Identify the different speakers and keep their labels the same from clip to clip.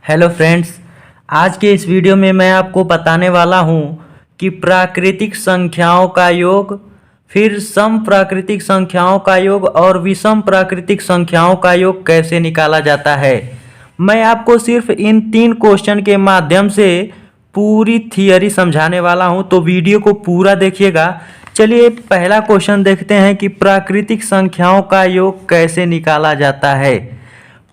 Speaker 1: Hello friends, आज के इस वीडियो में मैं आपको बताने वाला हूँ कि प्राकृतिक संख्याओं का योग, फिर सम प्राकृतिक संख्याओं का योग और विषम प्राकृतिक संख्याओं का योग कैसे निकाला जाता है। मैं आपको सिर्फ इन 3 क्वेश्चन के माध्यम से पूरी थियरी समझाने वाला हूँ, तो वीडियो को पूरा देखिएगा। चलिए पहला क्वेश्चन देखते हैं कि प्राकृतिक संख्याओं का योग कैसे निकाला जाता है।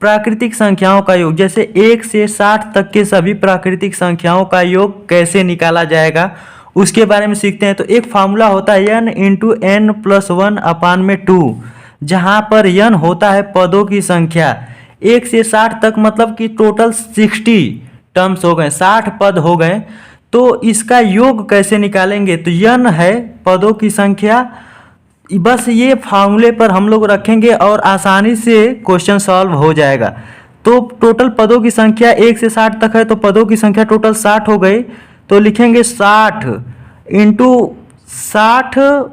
Speaker 1: प्राकृतिक संख्याओं का योग, जैसे 1 से 60 तक के सभी प्राकृतिक संख्याओं का योग कैसे निकाला जाएगा उसके बारे में सीखते हैं। तो एक फार्मूला होता है n इंटू एन प्लस 1/2, जहाँ पर n होता है पदों की संख्या। 1 से 60 तक मतलब कि टोटल 60 टर्म्स हो गए, 60 पद हो गए। तो इसका योग कैसे निकालेंगे, तो n है पदों की संख्या, बस ये फार्मूले पर हम लोग रखेंगे और आसानी से क्वेश्चन सॉल्व हो जाएगा। तो टोटल पदों की संख्या 1 से 60 तक है, तो पदों की संख्या टोटल 60 हो गई। तो लिखेंगे 60 इंटू 60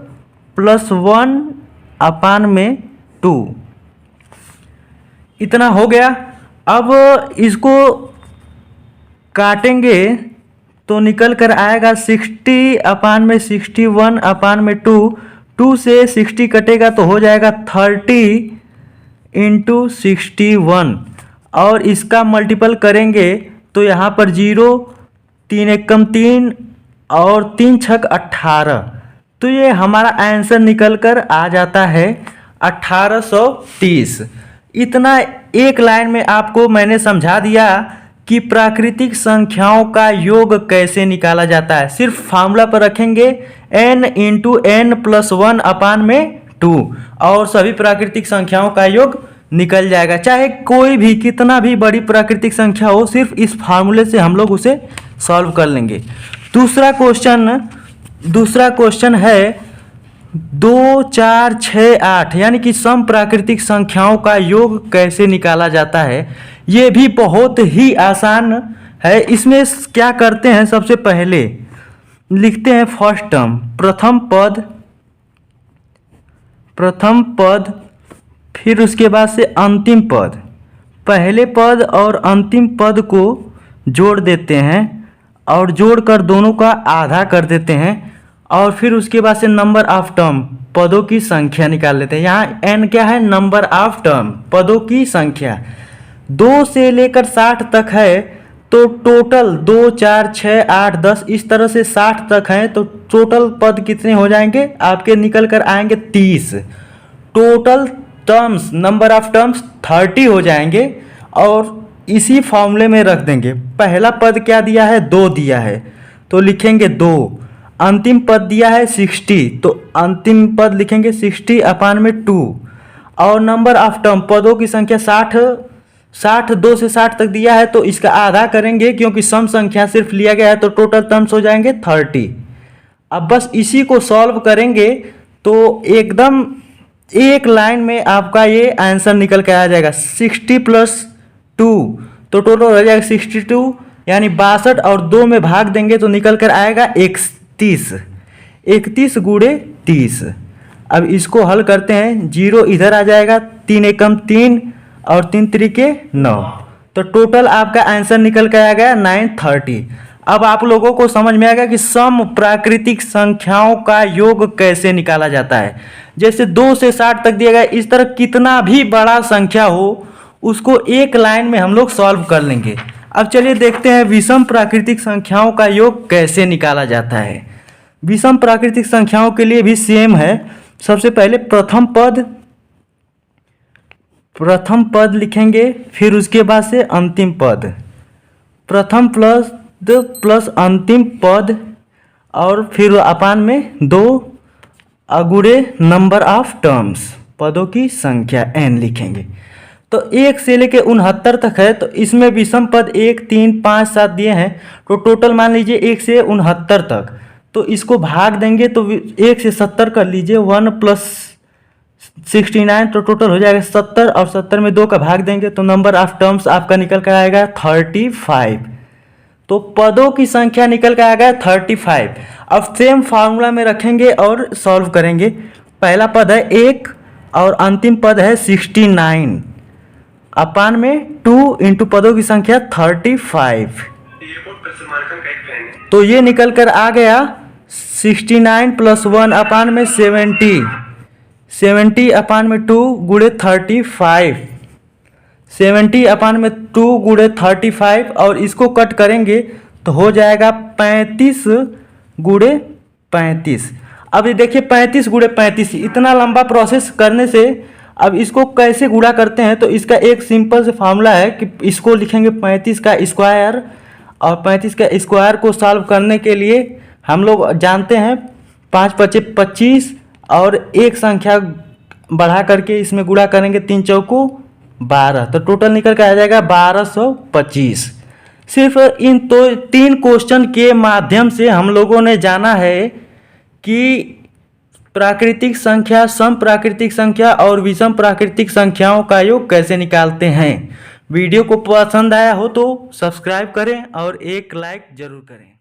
Speaker 1: प्लस 1/2, इतना हो गया। अब इसको काटेंगे तो निकल कर आएगा 60/61/2। 2 से 60 कटेगा तो हो जाएगा 30 इंटू 61, और इसका मल्टीपल करेंगे तो यहाँ पर 0, 3 एकम 3 और 3 छक 18। तो ये हमारा आंसर निकल कर आ जाता है 1830। इतना एक लाइन में आपको मैंने समझा दिया कि प्राकृतिक संख्याओं का योग कैसे निकाला जाता है। सिर्फ फार्मूला पर रखेंगे n इंटू एन प्लस 1/2 और सभी प्राकृतिक संख्याओं का योग निकल जाएगा। चाहे कोई भी कितना भी बड़ी प्राकृतिक संख्या हो, सिर्फ इस फार्मूले से हम लोग उसे सॉल्व कर लेंगे। दूसरा क्वेश्चन है 2, 4, 6, 8, यानी कि सम प्राकृतिक संख्याओं का योग कैसे निकाला जाता है। ये भी बहुत ही आसान है। इसमें क्या करते हैं, सबसे पहले लिखते हैं फर्स्ट टर्म, प्रथम पद, फिर उसके बाद से अंतिम पद। पहले पद और अंतिम पद को जोड़ देते हैं और जोड़कर दोनों का आधा कर देते हैं, और फिर उसके बाद से नंबर ऑफ टर्म, पदों की संख्या निकाल लेते हैं। यहाँ n क्या है, नंबर ऑफ टर्म, पदों की संख्या। 2 से लेकर 60 तक है, तो टोटल 2, 4, 6, 8, 10 इस तरह से 60 तक हैं। तो टोटल पद कितने हो जाएंगे आपके, निकल कर आएंगे 30। Total terms, number of terms 30 हो जाएंगे, और इसी फॉर्मूले में रख देंगे। पहला पद क्या दिया है, 2 दिया है, तो लिखेंगे 2। अंतिम पद दिया है 60, तो अंतिम पद लिखेंगे 60/2, और नंबर ऑफ टर्म, पदों की संख्या 60 2 से 60 तक दिया है, तो इसका आधा करेंगे क्योंकि सम संख्या सिर्फ लिया गया है, तो टोटल टर्म्स हो जाएंगे 30। अब बस इसी को सॉल्व करेंगे तो एकदम एक लाइन में आपका ये आंसर निकल के आ जाएगा। 60 + 2 तो टोटल हो जाएगा 62, यानी 62, और 2 में भाग देंगे तो निकल कर आएगा 31। 31 गुणे 30। अब इसको हल करते हैं, 0 इधर आ जाएगा, 3 एकम 3 और 3 त्रिके 9, तो टोटल आपका आंसर निकल कर आ गया 930। अब आप लोगों को समझ में आ गया कि सम प्राकृतिक संख्याओं का योग कैसे निकाला जाता है। जैसे 2 से 60 तक दिया गया, इस तरह कितना भी बड़ा संख्या हो उसको एक लाइन में हम लोग सॉल्व कर लेंगे। अब चलिए देखते हैं विषम प्राकृतिक संख्याओं का योग कैसे निकाला जाता है। विषम प्राकृतिक संख्याओं के लिए भी सेम है। सबसे पहले प्रथम पद लिखेंगे, फिर उसके बाद से अंतिम पद, प्रथम प्लस अंतिम पद, और फिर अपान में 2 अगुणे नंबर ऑफ टर्म्स, पदों की संख्या n लिखेंगे। तो 1 से लेके 69 तक है, तो इसमें विषम पद 1, 3, 5, 7 दिए हैं, तो टोटल मान लीजिए 1 से 69 तक। तो इसको भाग देंगे तो 1 से 70 कर लीजिए, 1 + 69, तो टोटल हो जाएगा 70, और 70 में 2 का भाग देंगे तो नंबर ऑफ टर्म्स आपका निकल कर आएगा 35। तो पदों की संख्या निकल कर आएगा 35। अब सेम फार्मूला में रखेंगे और सॉल्व करेंगे। पहला पद है 1 और अंतिम पद है 69, अपान में 2 इंटू पदों की संख्या 35। तो ये निकल कर आ गया 69 प्लस 1 अपान में 70, 70 अपान में 2 गुणे 35, 70 अपान में 2 गुणे 35 और इसको कट करेंगे तो हो जाएगा 35 गुणे 35। अब ये देखिए 35 गुणे 35, इतना लंबा प्रोसेस करने से अब इसको कैसे गुणा करते हैं, तो इसका एक सिंपल से फार्मूला है कि इसको लिखेंगे 35 का स्क्वायर, और 35 का स्क्वायर को सॉल्व करने के लिए हम लोग जानते हैं 5 पचे 25 और एक संख्या बढ़ा करके इसमें गुणा करेंगे 3 चौको 12, तो टोटल निकल कर आ जाएगा 1225। सिर्फ इन तो 3 क्वेश्चन के माध्यम से हम लोगों ने जाना है कि प्राकृतिक संख्या, सम प्राकृतिक संख्या और विषम प्राकृतिक संख्याओं का योग कैसे निकालते हैं। वीडियो को पसंद आया हो तो सब्सक्राइब करें और एक लाइक जरूर करें।